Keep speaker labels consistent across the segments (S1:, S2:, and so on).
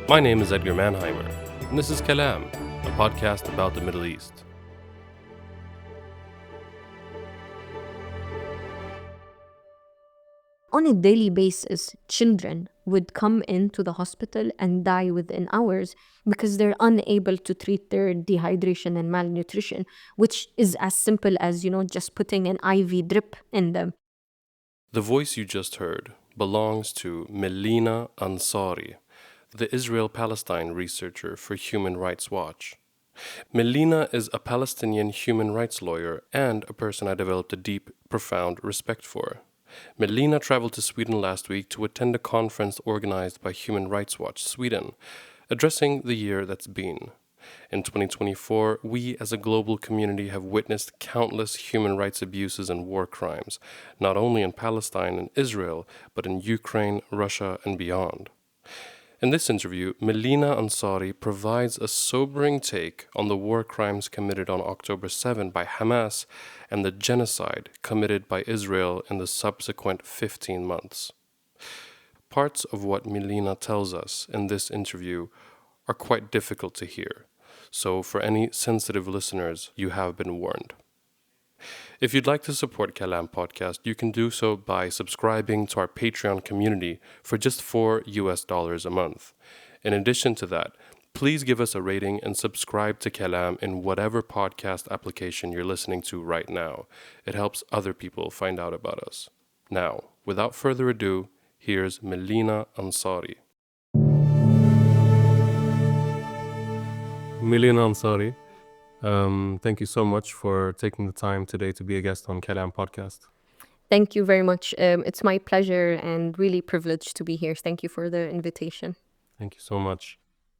S1: My name is Edgar Mannheimer, and this is Kalam, a podcast about the Middle East.
S2: On a daily basis, children would come into the hospital and die within hours because they're unable to treat their dehydration and malnutrition, which is as simple as, just putting an IV drip in them.
S1: The voice you just heard belongs to Milena Ansari, the Israel-Palestine researcher for Human Rights Watch. Milena is a Palestinian human rights lawyer and a person I developed a deep, profound respect for. Milena traveled to Sweden last week to attend a conference organized by Human Rights Watch Sweden, addressing the year that's been. In 2024, we as a global community have witnessed countless human rights abuses and war crimes, not only in Palestine and Israel, but in Ukraine, Russia, and beyond. In this interview, Milena Ansari provides a sobering take on the war crimes committed on October 7 by Hamas and the genocide committed by Israel in the subsequent 15 months. Parts of what Milena tells us in this interview are quite difficult to hear, so for any sensitive listeners, you have been warned. If you'd like to support Kalam Podcast, you can do so by subscribing to our Patreon community for just $4 a month. In addition to that, please give us a rating and subscribe to Kalam in whatever podcast application you're listening to right now. It helps other people find out about us. Now, without further ado, here's Milena Ansari. Milena Ansari, thank you so much for taking the time today to be a guest on Kalam Podcast.
S2: Thank you very much. It's my pleasure and really privileged to be here. Thank you for the invitation.
S1: Thank you so much.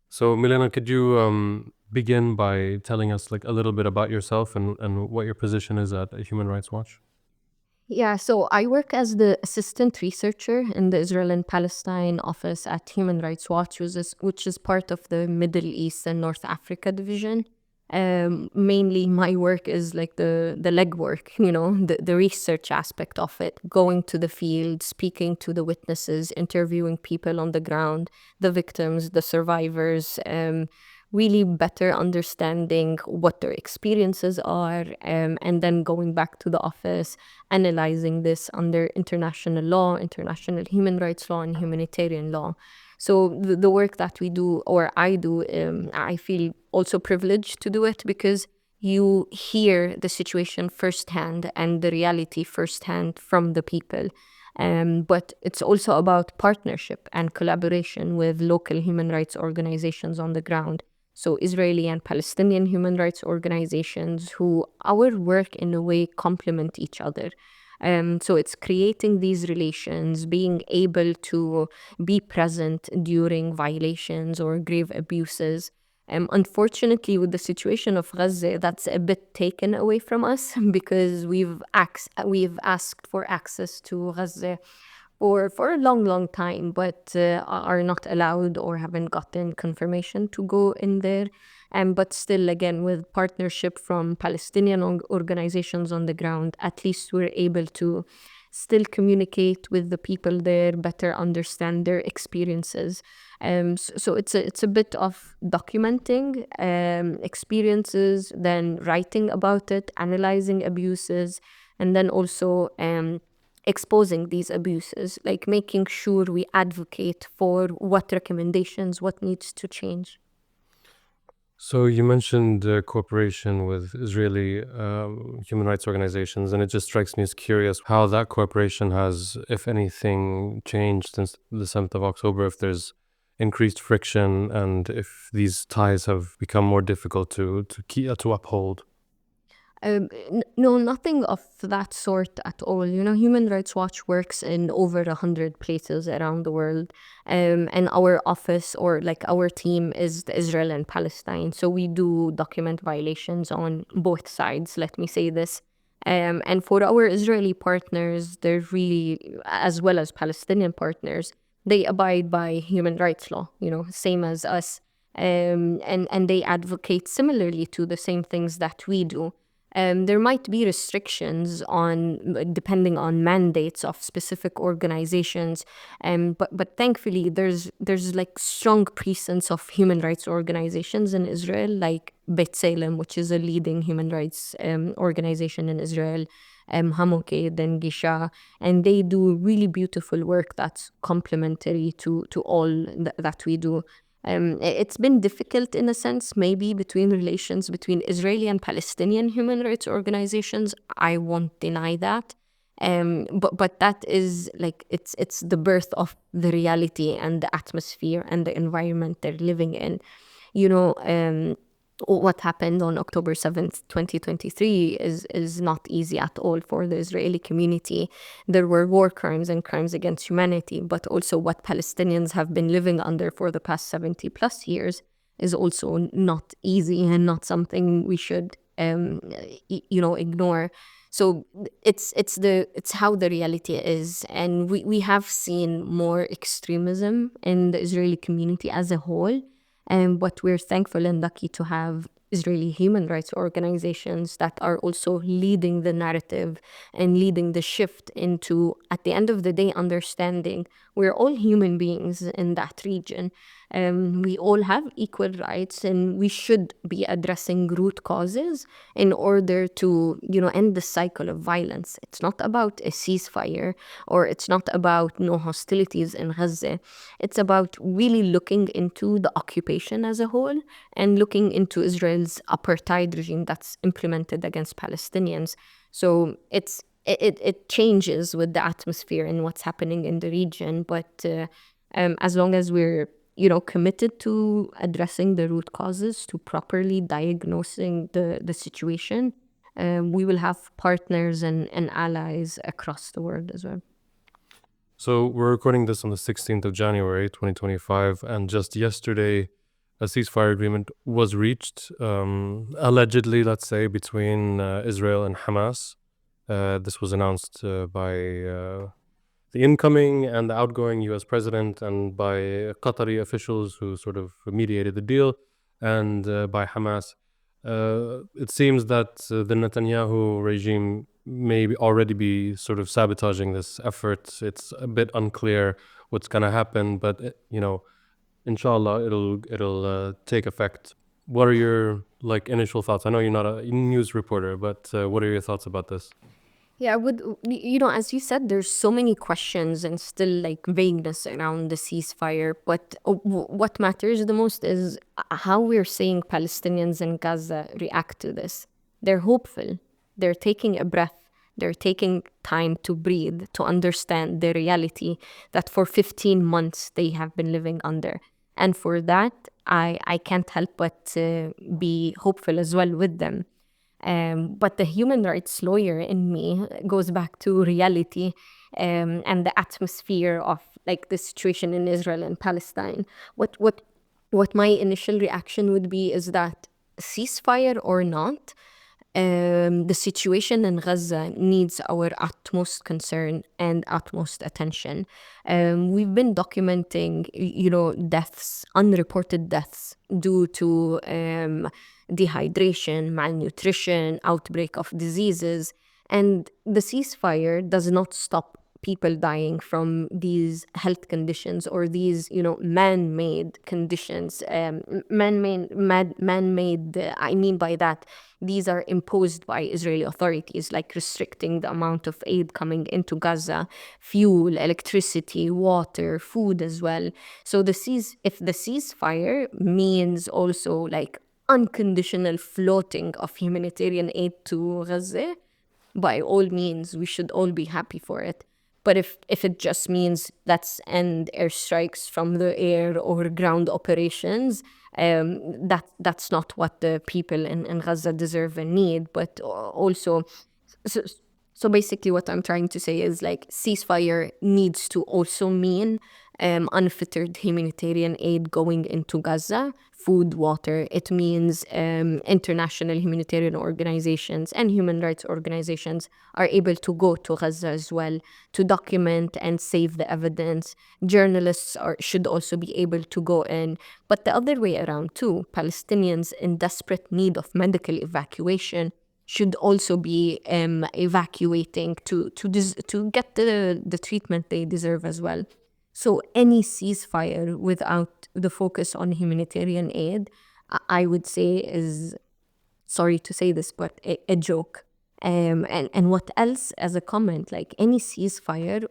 S1: So, Milena, could you begin by telling us a little bit about yourself and what your position is at Human Rights Watch?
S2: Yeah, so I work as the assistant researcher in the Israel and Palestine office at Human Rights Watch, which is part of the Middle East and North Africa division. Mainly my work is the legwork, the research aspect of it, going to the field, speaking to the witnesses, interviewing people on the ground, the victims, the survivors, really better understanding what their experiences are, and then going back to the office, analyzing this under international law, international human rights law, and humanitarian law. So the work that we do, or I do, I feel also privileged to do it because you hear the situation firsthand and the reality firsthand from the people. But it's also about partnership and collaboration with local human rights organizations on the ground. So Israeli and Palestinian human rights organizations who our work in a way complement each other. So it's creating these relations, being able to be present during violations or grave abuses. Unfortunately, with the situation of Gaza, that's a bit taken away from us because we've asked for access to Gaza for a long time, but are not allowed or haven't gotten confirmation to go in there. But still, again, with partnership from Palestinian organizations on the ground, at least we're able to still communicate with the people there, better understand their experiences. So it's a bit of documenting experiences, then writing about it, analyzing abuses, and then also exposing these abuses, making sure we advocate for what recommendations, what needs to change.
S1: So you mentioned cooperation with Israeli human rights organizations, and it just strikes me as curious how that cooperation has, if anything, changed since the 7th of October, if there's increased friction and if these ties have become more difficult to uphold.
S2: No, nothing of that sort at all. Human Rights Watch works in over 100 places around the world. And our office or our team is the Israel and Palestine. So we do document violations on both sides, let me say this. And for our Israeli partners, they're really, as well as Palestinian partners, they abide by human rights law, same as us. And they advocate similarly to the same things that we do. There might be restrictions depending on mandates of specific organizations, but thankfully there's like strong presence of human rights organizations in Israel, like Beit Salem, which is a leading human rights organization in Israel, Hamoked and Gisha, and they do really beautiful work that's complementary to all that we do. It's been difficult in a sense, maybe between relations between Israeli and Palestinian human rights organizations. I won't deny that. But that is like it's the birth of the reality and the atmosphere and the environment they're living in. You know, what happened on October 7th, 2023 is not easy at all for the Israeli community. There were war crimes and crimes against humanity, but also what Palestinians have been living under for the past 70 plus years is also not easy and not something we should ignore. So it's how the reality is, and we have seen more extremism in the Israeli community as a whole. But we're thankful and lucky to have Israeli human rights organizations that are also leading the narrative and leading the shift into, at the end of the day, understanding we're all human beings in that region. We all have equal rights, and we should be addressing root causes in order to, end the cycle of violence. It's not about a ceasefire, or it's not about no hostilities in Gaza. It's about really looking into the occupation as a whole and looking into Israel's apartheid regime that's implemented against Palestinians. So it changes with the atmosphere and what's happening in the region, but as long as we're committed to addressing the root causes, to properly diagnosing the situation, we will have partners and allies across the world as well.
S1: So we're recording this on the 16th of January, 2025, and just yesterday, a ceasefire agreement was reached, allegedly, let's say, between Israel and Hamas. This was announced by the incoming and the outgoing U.S. president, and by Qatari officials who sort of mediated the deal, and by Hamas. It seems that the Netanyahu regime may already be sort of sabotaging this effort. It's a bit unclear what's going to happen, but inshallah, it'll take effect. What are your initial thoughts? I know you're not a news reporter, but what are your thoughts about this?
S2: Yeah, as you said, there's so many questions and still vagueness around the ceasefire. But what matters the most is how we're seeing Palestinians in Gaza react to this. They're hopeful. They're taking a breath. They're taking time to breathe, to understand the reality that for 15 months they have been living under. And for that, I can't help but be hopeful as well with them. But the human rights lawyer in me goes back to reality and the atmosphere of the situation in Israel and Palestine. What my initial reaction would be is that ceasefire or not, the situation in Gaza needs our utmost concern and utmost attention. We've been documenting, deaths, unreported deaths due to dehydration, malnutrition, outbreak of diseases. And the ceasefire does not stop people dying from these health conditions or these, man-made conditions. Man-made, I mean by that, these are imposed by Israeli authorities, like restricting the amount of aid coming into Gaza, fuel, electricity, water, food as well. So if the ceasefire means also unconditional floating of humanitarian aid to Gaza, by all means, we should all be happy for it. But if it just means let's end airstrikes from the air or ground operations, that's not what the people in Gaza deserve and need. But also, so basically what I'm trying to say is ceasefire needs to also mean unfettered humanitarian aid going into Gaza, food, water. It means international humanitarian organizations and human rights organizations are able to go to Gaza as well to document and save the evidence. Journalists should also be able to go in. But the other way around too, Palestinians in desperate need of medical evacuation should also be evacuating to get the treatment they deserve as well. So any ceasefire without the focus on humanitarian aid, I would say is, sorry to say this, but a joke. And what else as a comment, like any ceasefire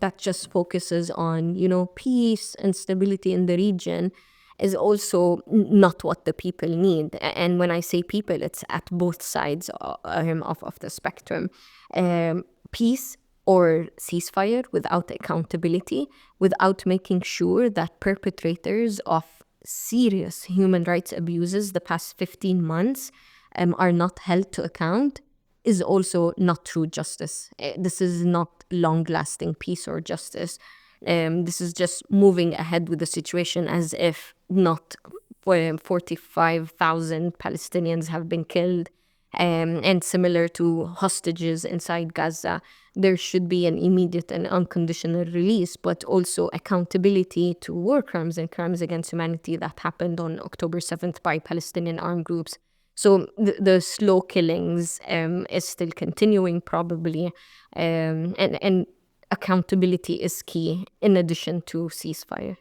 S2: that just focuses on, peace and stability in the region is also not what the people need. And when I say people, it's at both sides of the spectrum. Peace or ceasefire without accountability, without making sure that perpetrators of serious human rights abuses the past 15 months are not held to account, is also not true justice. This is not long-lasting peace or justice. This is just moving ahead with the situation as if not 45,000 Palestinians have been killed. And similar to hostages inside Gaza, there should be an immediate and unconditional release, but also accountability to war crimes and crimes against humanity that happened on October 7th by Palestinian armed groups. So the slow killings is still continuing probably, and accountability is key in addition to ceasefire.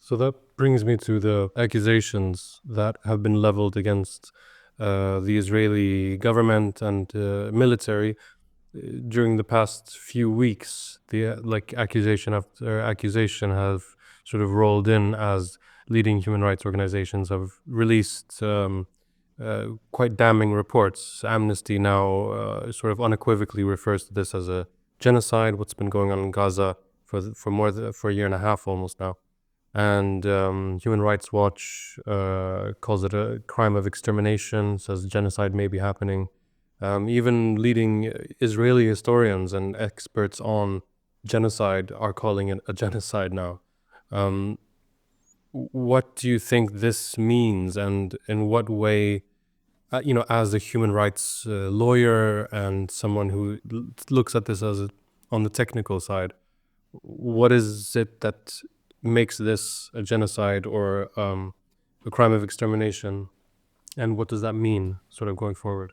S1: So that brings me to the accusations that have been leveled against the Israeli government and military during the past few weeks. The accusation after accusation have sort of rolled in as leading human rights organizations have released quite damning reports. Amnesty now sort of unequivocally refers to this as a genocide, what's been going on in Gaza for a year and a half almost now. And Human Rights Watch calls it a crime of extermination, says genocide may be happening. Even leading Israeli historians and experts on genocide are calling it a genocide now. What do you think this means, and in what way, as a human rights lawyer and someone who looks at this as on the technical side, what is it that makes this a genocide or a crime of extermination, and what does that mean sort of going forward?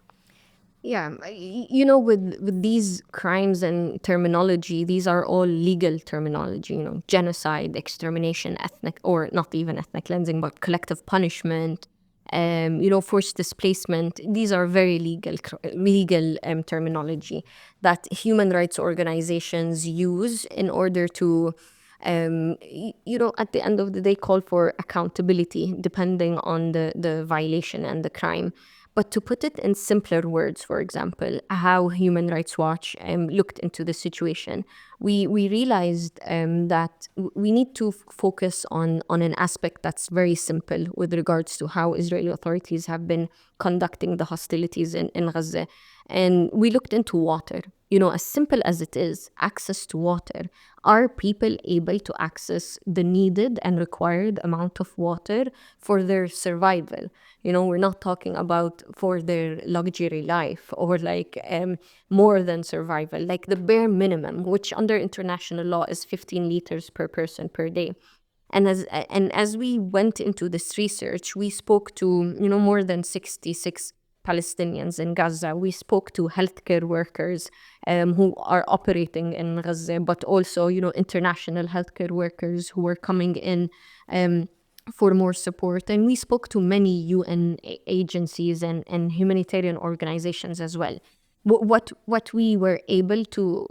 S2: Yeah, with these crimes and terminology, these are all legal terminology, genocide, extermination, ethnic, or not even ethnic cleansing, but collective punishment, forced displacement. These are very legal terminology that human rights organizations use in order to, at the end of the day, call for accountability depending on the violation and the crime. But to put it in simpler words, for example, how Human Rights Watch looked into the situation, we realized that we need to focus on an aspect that's very simple with regards to how Israeli authorities have been conducting the hostilities in Gaza. And we looked into water. As simple as it is, access to water. Are people able to access the needed and required amount of water for their survival? We're not talking about for their luxury life or more than survival, like the bare minimum, which under international law is 15 liters per person per day. And as we went into this research, we spoke to more than 66 Palestinians in Gaza. We spoke to healthcare workers who are operating in Gaza, but also international healthcare workers who were coming in for more support. And we spoke to many UN agencies and humanitarian organizations as well. What we were able to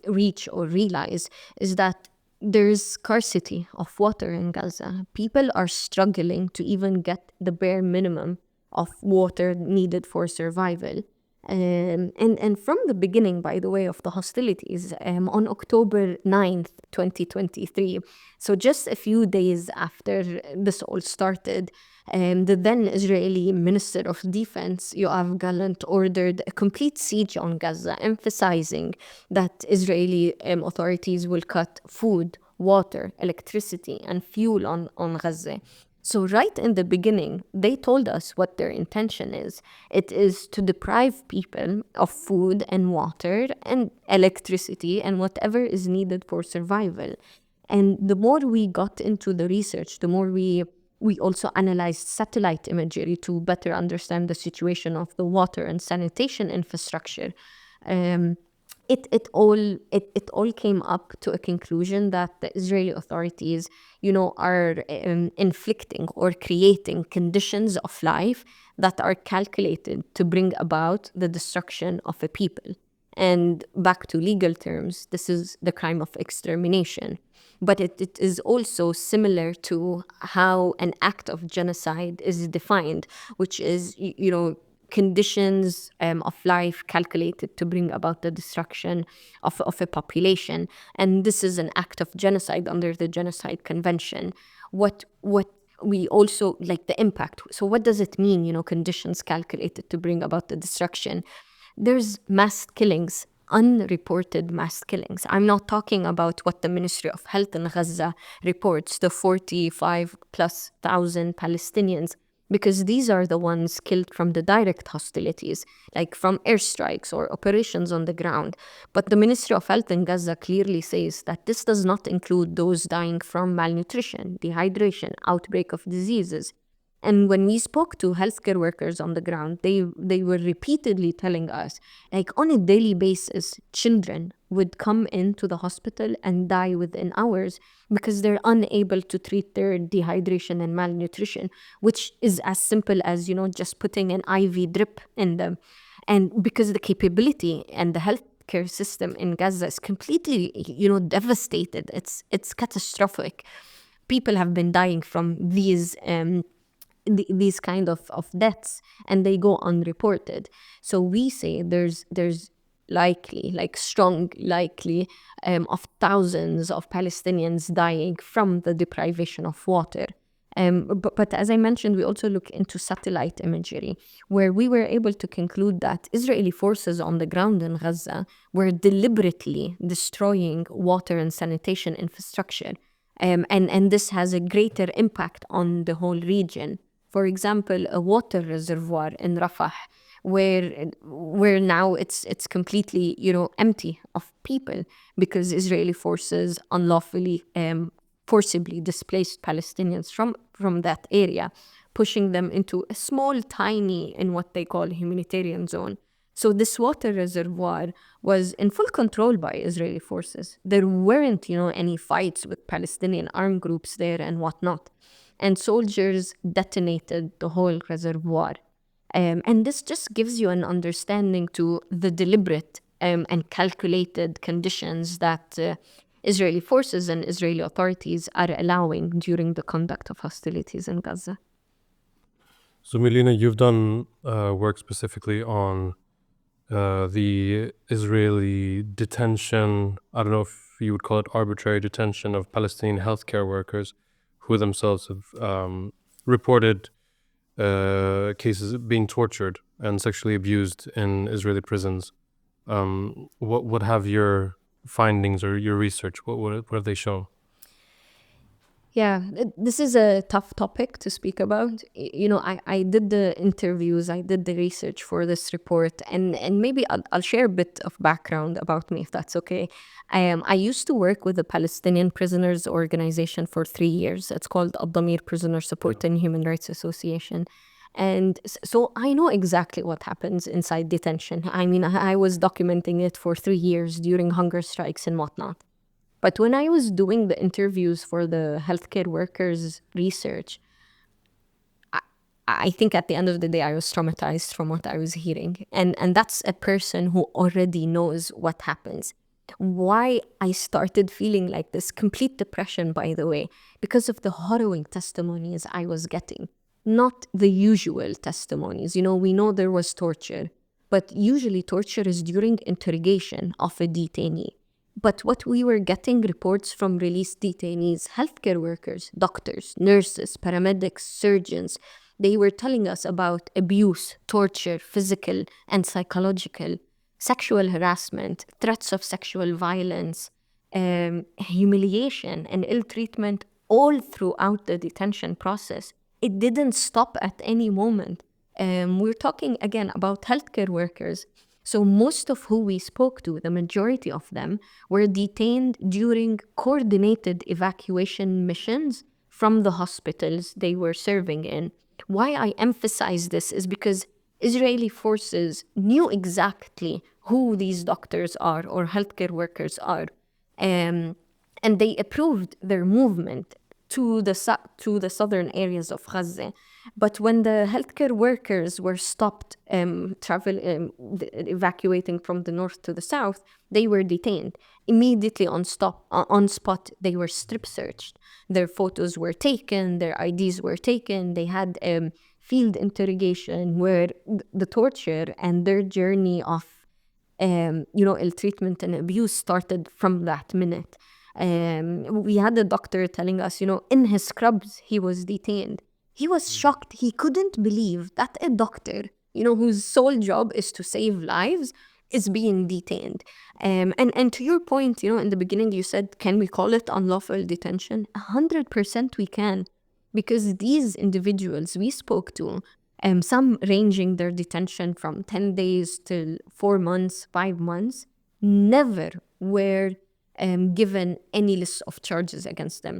S2: reach or realize is that there's scarcity of water in Gaza. People are struggling to even get the bare minimum of water needed for survival. And from the beginning, by the way, of the hostilities, on October 9th, 2023, so just a few days after this all started, the then Israeli Minister of Defense, Yoav Gallant, ordered a complete siege on Gaza, emphasizing that Israeli authorities will cut food, water, electricity, and fuel on Gaza. So right in the beginning, they told us what their intention is. It is to deprive people of food and water and electricity and whatever is needed for survival. And the more we got into the research, the more we We also analyzed satellite imagery to better understand the situation of the water and sanitation infrastructure. It all came up to a conclusion that the Israeli authorities, are inflicting or creating conditions of life that are calculated to bring about the destruction of a people. And back to legal terms, this is the crime of extermination. But it is also similar to how an act of genocide is defined, which is, conditions of life calculated to bring about the destruction of a population. And this is an act of genocide under the Genocide Convention. What we also like the impact. So what does it mean, conditions calculated to bring about the destruction? There's mass killings, unreported mass killings. I'm not talking about what the Ministry of Health in Gaza reports, the 45 plus thousand Palestinians, because these are the ones killed from the direct hostilities, like from airstrikes or operations on the ground. But the Ministry of Health in Gaza clearly says that this does not include those dying from malnutrition, dehydration, outbreak of diseases. And when we spoke to healthcare workers on the ground, they were repeatedly telling us, like on a daily basis, children would come into the hospital and die within hours because they're unable to treat their dehydration and malnutrition, which is as simple as, just putting an IV drip in them. And because the capability and the healthcare system in Gaza is completely, devastated, it's catastrophic. People have been dying from these kind of deaths, and they go unreported. So we say there's likely, like strong likely, of thousands of Palestinians dying from the deprivation of water. But as I mentioned, we also look into satellite imagery, where we were able to conclude that Israeli forces on the ground in Gaza were deliberately destroying water and sanitation infrastructure. And this has a greater impact on the whole region. For example, a water reservoir in Rafah, where now it's completely, empty of people because Israeli forces unlawfully, forcibly displaced Palestinians from that area, pushing them into a small, tiny, in what they call humanitarian zone. So this water reservoir was in full control by Israeli forces. There weren't, any fights with Palestinian armed groups there and whatnot. And soldiers detonated the whole reservoir. And this just gives you an understanding to the deliberate and calculated conditions that Israeli forces and Israeli authorities are allowing during the conduct of hostilities in Gaza.
S1: So, Milena, you've done work specifically on the Israeli detention, I don't know if you would call it arbitrary detention, of Palestinian healthcare workers who themselves have reported cases of being tortured and sexually abused in Israeli prisons. What have your findings or your research, what have they shown?
S2: Yeah, this is a tough topic to speak about. I did the interviews, I did the research for this report, and maybe I'll share a bit of background about me, if that's okay. I used to work with the Palestinian Prisoners Organization for 3 years. It's called Al-Damir Prisoner Support and Human Rights Association. And so I know exactly what happens inside detention. I mean, I was documenting it for 3 years during hunger strikes and whatnot. But when I was doing the interviews for the healthcare workers research, I think at the end of the day, I was traumatized from what I was hearing. And that's a person who already knows what happens. Why I started feeling like this complete depression, by the way, because of the harrowing testimonies I was getting. Not the usual testimonies. We know there was torture, but usually torture is during interrogation of a detainee. But what we were getting reports from released detainees, healthcare workers, doctors, nurses, paramedics, surgeons, they were telling us about abuse, torture, physical and psychological, sexual harassment, threats of sexual violence, humiliation and ill treatment all throughout the detention process. It didn't stop at any moment. We're talking again about healthcare workers. So most of who we spoke to, the majority of them, were detained during coordinated evacuation missions from the hospitals they were serving in. Why I emphasize this is because Israeli forces knew exactly who these doctors are or healthcare workers are. Um, and they approved their movement to the southern areas of Gaza. But when the healthcare workers were stopped evacuating from the north to the south, they were detained. Immediately on spot, they were strip searched. Their photos were taken, their IDs were taken. They had field interrogation where the torture and their journey of ill treatment and abuse started from that minute. We had a doctor telling us, in his scrubs, he was detained. He was shocked. He couldn't believe that a doctor, whose sole job is to save lives, is being detained. And to your point, in the beginning, you said, can we call it unlawful detention? 100% we can, because these individuals we spoke to, some ranging their detention from 10 days to 4 months, 5 months, never were given any list of charges against them.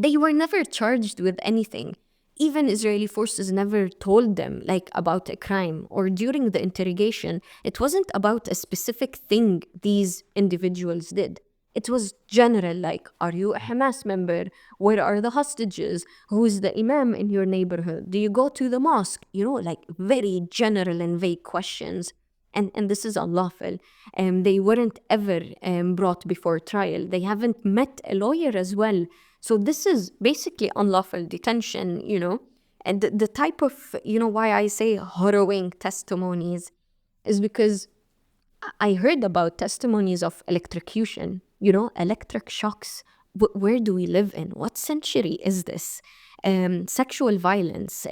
S2: They were never charged with anything. Even Israeli forces never told them about a crime, or during the interrogation, it wasn't about a specific thing these individuals did. It was general, are you a Hamas member? Where are the hostages? Who is the imam in your neighborhood? Do you go to the mosque? Very general and vague questions. And this is unlawful. They weren't ever brought before trial. They haven't met a lawyer as well. So this is basically unlawful detention, And the type of, why I say harrowing testimonies is because I heard about testimonies of electrocution, electric shocks. Where do we live in? What century is this? Sexual violence,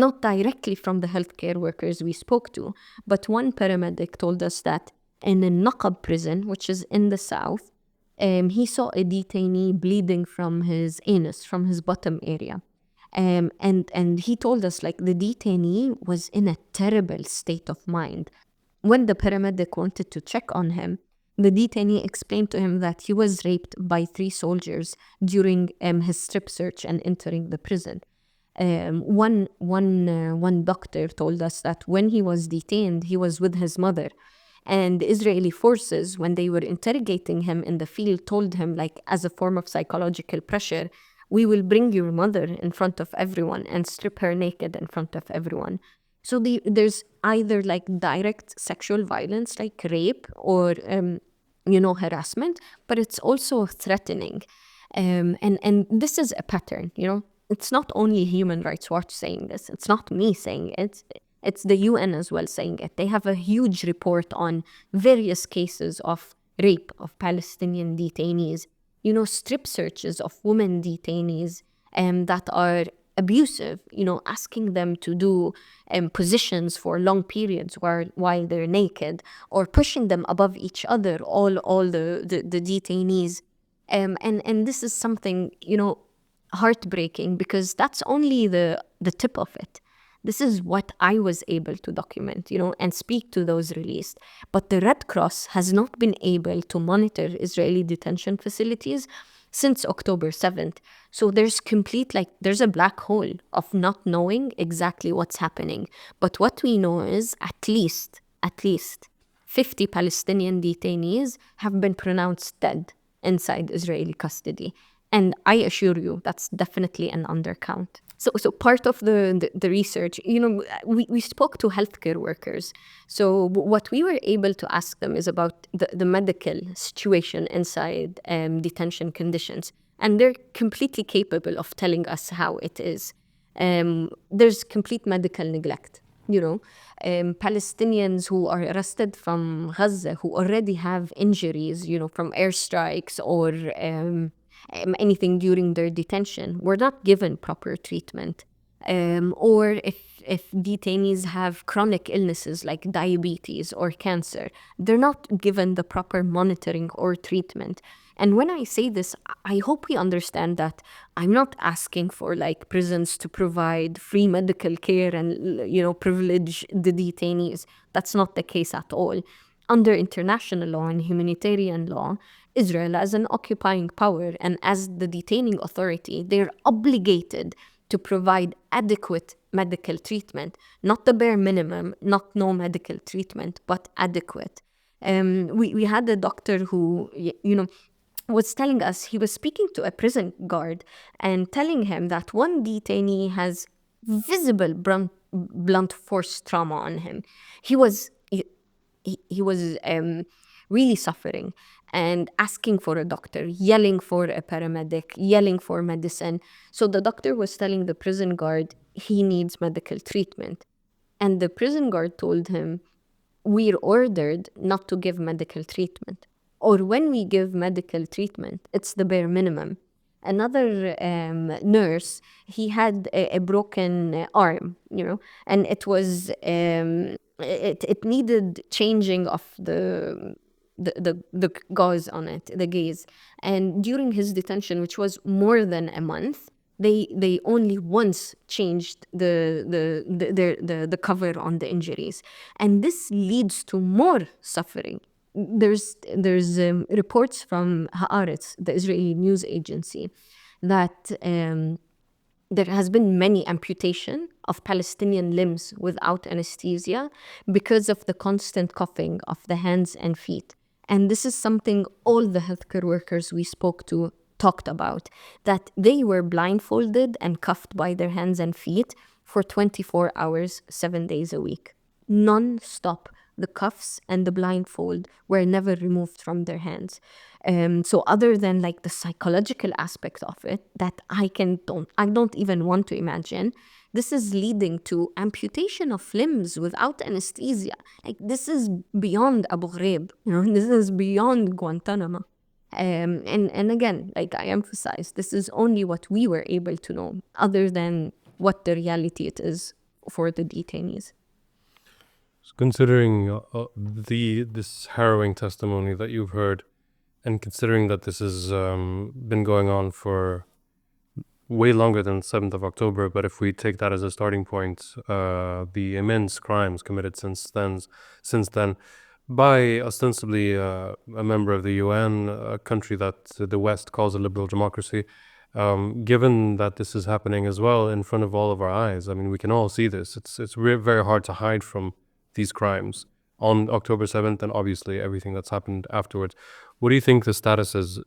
S2: not directly from the healthcare workers we spoke to, but one paramedic told us that in a Naqab prison, which is in the south, he saw a detainee bleeding from his anus, from his bottom area. And he told us the detainee was in a terrible state of mind. When the paramedic wanted to check on him, the detainee explained to him that he was raped by 3 soldiers during his strip search and entering the prison. One doctor told us that when he was detained, he was with his mother. And the Israeli forces, when they were interrogating him in the field, told him, as a form of psychological pressure, we will bring your mother in front of everyone and strip her naked in front of everyone. So there's either direct sexual violence, rape or, harassment, but it's also threatening. And this is a pattern, It's not only Human Rights Watch saying this. It's not me saying it. It's the UN as well saying it. They have a huge report on various cases of rape of Palestinian detainees, strip searches of women detainees that are abusive, asking them to do positions for long periods while they're naked, or pushing them above each other, all the detainees. And this is something, heartbreaking, because that's only the tip of it. This is what I was able to document, and speak to those released. But the Red Cross has not been able to monitor Israeli detention facilities since October 7th. So there's there's a black hole of not knowing exactly what's happening. But what we know is at least 50 Palestinian detainees have been pronounced dead inside Israeli custody. And I assure you, that's definitely an undercount. So part of the research, we spoke to healthcare workers. So what we were able to ask them is about the medical situation inside detention conditions. And they're completely capable of telling us how it is. There's complete medical neglect. Palestinians who are arrested from Gaza, who already have injuries, from airstrikes or anything during their detention, were not given proper treatment. Or if detainees have chronic illnesses like diabetes or cancer, they're not given the proper monitoring or treatment. And when I say this, I hope we understand that I'm not asking for prisons to provide free medical care and, privilege the detainees. That's not the case at all. under international law and humanitarian law, Israel, as an occupying power and as the detaining authority, they're obligated to provide adequate medical treatment, not the bare minimum, not no medical treatment, but adequate. We had a doctor who, was telling us, he was speaking to a prison guard and telling him that one detainee has visible blunt force trauma on him. He was really suffering and asking for a doctor, yelling for a paramedic, yelling for medicine. So the doctor was telling the prison guard he needs medical treatment. And the prison guard told him, we're ordered not to give medical treatment. Or when we give medical treatment, it's the bare minimum. Another nurse, he had a broken arm, and it needed changing of the gauze on it, the gaze. And during his detention, which was more than a month, they only once changed the cover on the injuries, and this leads to more suffering. There's reports from Haaretz, the Israeli news agency, that there has been many amputation of Palestinian limbs without anesthesia because of the constant coughing of the hands and feet. And this is something all the healthcare workers we spoke to talked about, that they were blindfolded and cuffed by their hands and feet for 24 hours, 7 days a week. Non-stop. The cuffs and the blindfold were never removed from their hands. So other than like the psychological aspect of it that I don't even want to imagine, this is leading to amputation of limbs without anesthesia. Like, this is beyond Abu Ghraib, this is beyond Guantanamo. And again, like I emphasize, this is only what we were able to know, other than what the reality it is for the detainees.
S1: Considering this harrowing testimony that you've heard, and considering that this has been going on for way longer than 7th of October, but if we take that as a starting point, the immense crimes committed since then by ostensibly a member of the UN, a country that the West calls a liberal democracy, given that this is happening as well in front of all of our eyes. I mean, we can all see this. It's very hard to hide from these crimes on October 7th and obviously everything that's happened afterwards. What do you think the status is,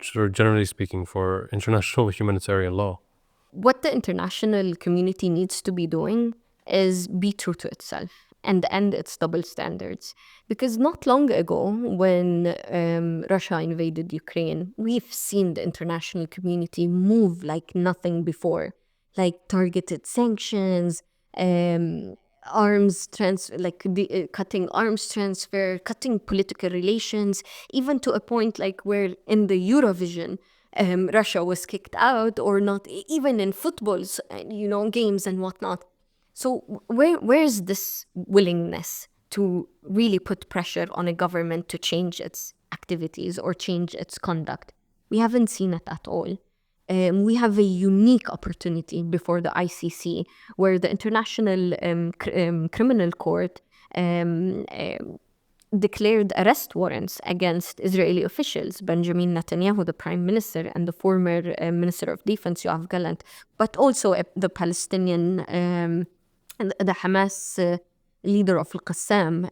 S1: sort of generally speaking, for international humanitarian law?
S2: What the international community needs to be doing is be true to itself and end its double standards. Because not long ago, when Russia invaded Ukraine, we've seen the international community move like nothing before, like targeted sanctions, cutting arms transfer, cutting political relations, even to a point like where in the Eurovision, Russia was kicked out, or not, even in footballs, games and whatnot. So where's this willingness to really put pressure on a government to change its activities or change its conduct? We haven't seen it at all. We have a unique opportunity before the ICC, where the International Criminal Court declared arrest warrants against Israeli officials, Benjamin Netanyahu, the Prime Minister, and the former Minister of Defense, Yoav Gallant, but also the Palestinian, the Hamas leader of Al-Qassam,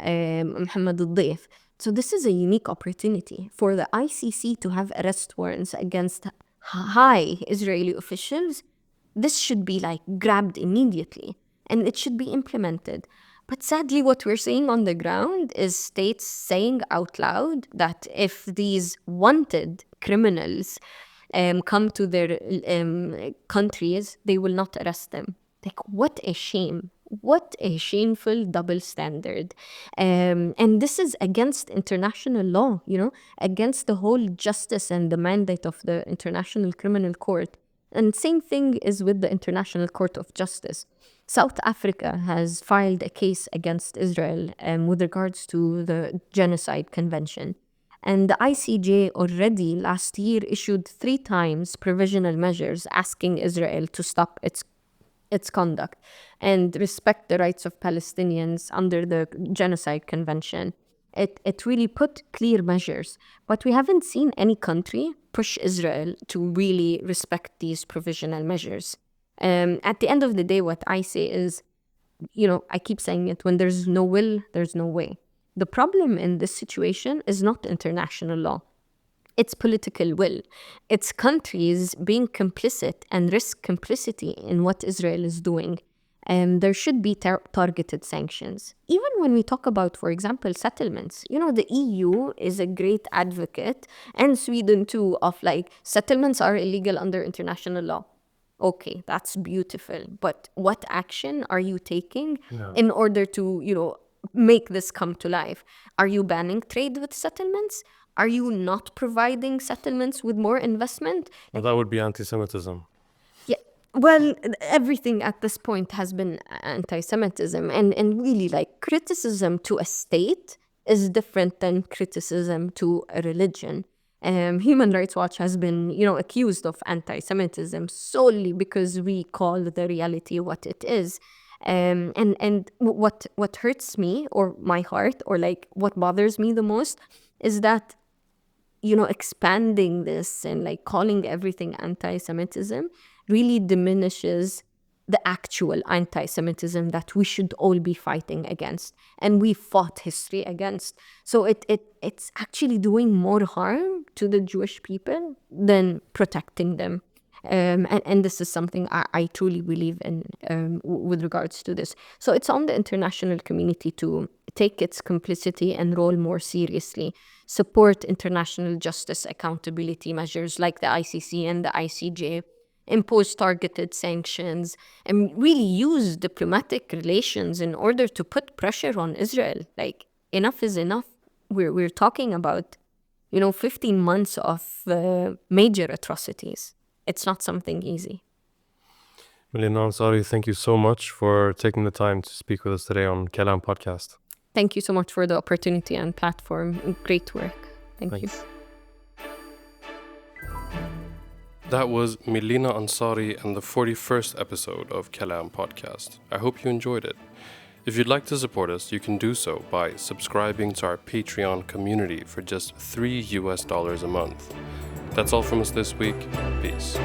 S2: Mohammed al-Deif. So this is a unique opportunity for the ICC to have arrest warrants against high Israeli officials. This should be like grabbed immediately and it should be implemented. But sadly, what we're seeing on the ground is states saying out loud that if these wanted criminals come to their countries, they will not arrest them. Like, what a shame. What a shameful double standard. And this is against international law, against the whole justice and the mandate of the International Criminal Court. And same thing is with the International Court of Justice. South Africa has filed a case against Israel with regards to the Genocide Convention. And the ICJ already last year issued 3 times provisional measures asking Israel to stop its conduct and respect the rights of Palestinians under the Genocide Convention. It really put clear measures. But we haven't seen any country push Israel to really respect these provisional measures. At the end of the day, what I say is, I keep saying it, when there's no will, there's no way. The problem in this situation is not international law. It's political will. It's countries being complicit and risk complicity in what Israel is doing. There should be targeted sanctions. Even when we talk about, for example, settlements, the EU is a great advocate, and Sweden too, of like, settlements are illegal under international law. Okay, that's beautiful. But what action are you taking in order to, make this come to life? Are you banning trade with settlements? Are you not providing settlements with more investment?
S1: Well, that would be anti-Semitism.
S2: Yeah, well, everything at this point has been anti-Semitism, and really, like, criticism to a state is different than criticism to a religion. Human Rights Watch has been, accused of anti-Semitism solely because we call the reality what it is. And what hurts me, or my heart, or like what bothers me the most, is that expanding this and like calling everything anti-Semitism really diminishes the actual anti-Semitism that we should all be fighting against, and we fought history against. So it's actually doing more harm to the Jewish people than protecting them. And this is something I truly believe in with regards to this. So it's on the international community to take its complicity and role more seriously, support international justice accountability measures like the ICC and the ICJ, impose targeted sanctions, and really use diplomatic relations in order to put pressure on Israel. Like, enough is enough. We're talking about 15 months of major atrocities. It's not something easy.
S1: Milena Ansari, thank you so much for taking the time to speak with us today on Kalam Podcast.
S2: Thank you so much for the opportunity and platform. Great work. Thank you.
S1: That was Milena Ansari and the 41st episode of Kalam Podcast. I hope you enjoyed it. If you'd like to support us, you can do so by subscribing to our Patreon community for just $3 a month. That's all from us this week. Peace.